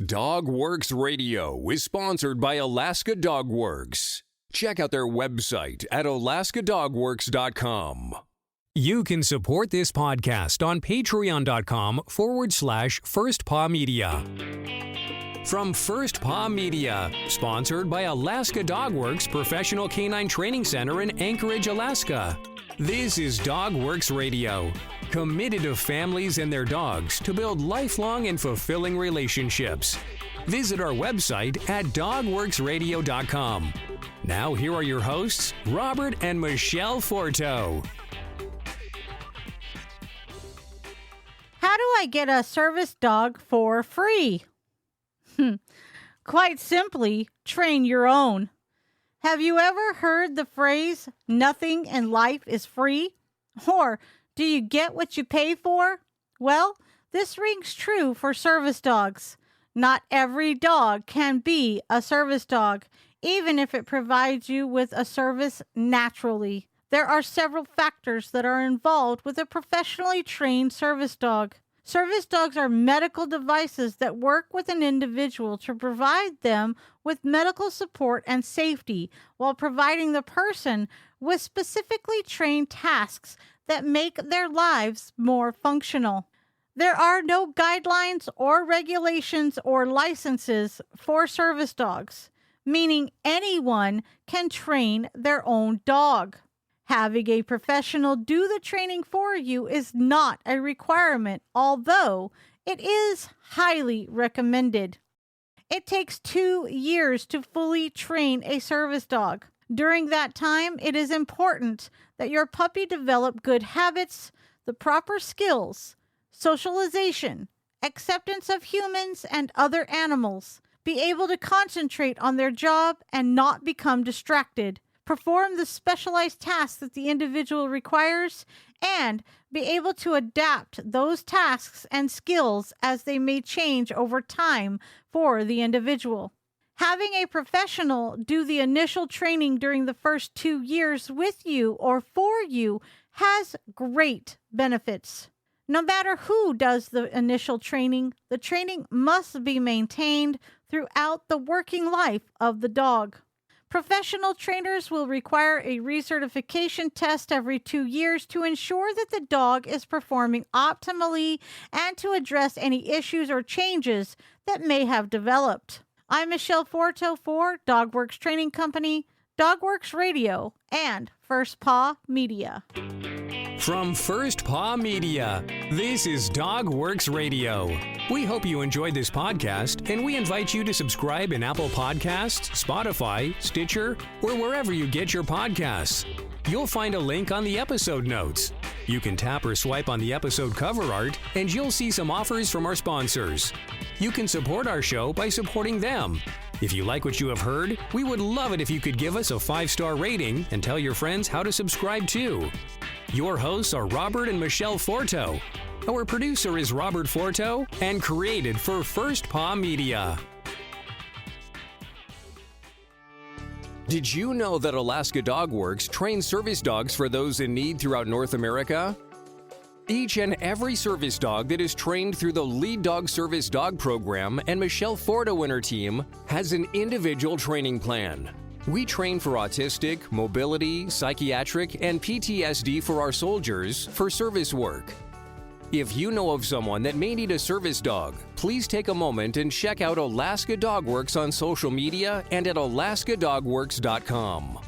DogWorks Radio is sponsored by Alaska Dog Works. Check out their website at alaskadogworks.com. You can support this podcast on patreon.com/First Paw Media. From First Paw Media, sponsored by Alaska Dog Works Professional Canine Training Center in Anchorage, Alaska. This is DogWorks Radio, committed to families and their dogs to build lifelong and fulfilling relationships. Visit our website at dogworksradio.com. Now here are your hosts, Robert and Michele Forto. How do I get a service dog for free? Quite simply, train your own. Have you ever heard the phrase, nothing in life is free? Or, do you get what you pay for? Well, this rings true for service dogs. Not every dog can be a service dog, even if it provides you with a service naturally. There are several factors that are involved with a professionally trained service dog. Service dogs are medical devices that work with an individual to provide them with medical support and safety while providing the person with specifically trained tasks that make their lives more functional. There are no guidelines or regulations or licenses for service dogs, meaning anyone can train their own dog. Having a professional do the training for you is not a requirement, although it is highly recommended. It takes 2 years to fully train a service dog. During that time, it is important that your puppy develop good habits, the proper skills, socialization, acceptance of humans and other animals, be able to concentrate on their job and not become distracted, perform the specialized tasks that the individual requires, and be able to adapt those tasks and skills as they may change over time for the individual. Having a professional do the initial training during the first 2 years with you or for you has great benefits. No matter who does the initial training, the training must be maintained throughout the working life of the dog. Professional trainers will require a recertification test every 2 years to ensure that the dog is performing optimally and to address any issues or changes that may have developed. I'm Michele Forto for DogWorks Training Company, DogWorks Radio, and First Paw Media. From First Paw Media, this is DogWorks Radio. We hope you enjoyed this podcast, and we invite you to subscribe in Apple Podcasts, Spotify, Stitcher, or wherever you get your podcasts. You'll find a link on the episode notes. You can tap or swipe on the episode cover art, and you'll see some offers from our sponsors. You can support our show by supporting them. If you like what you have heard, we would love it if you could give us a 5-star rating and tell your friends how to subscribe too. Your hosts are Robert and Michele Forto. Our producer is Robert Forto and created for First Paw Media. Did you know that Alaska Dog Works trains service dogs for those in need throughout North America? Each and every service dog that is trained through the Lead Dog Service Dog Program and Michele Forto and her team has an individual training plan. We train for autistic, mobility, psychiatric, and PTSD for our soldiers for service work. If you know of someone that may need a service dog, please take a moment and check out Alaska Dog Works on social media and at alaskadogworks.com.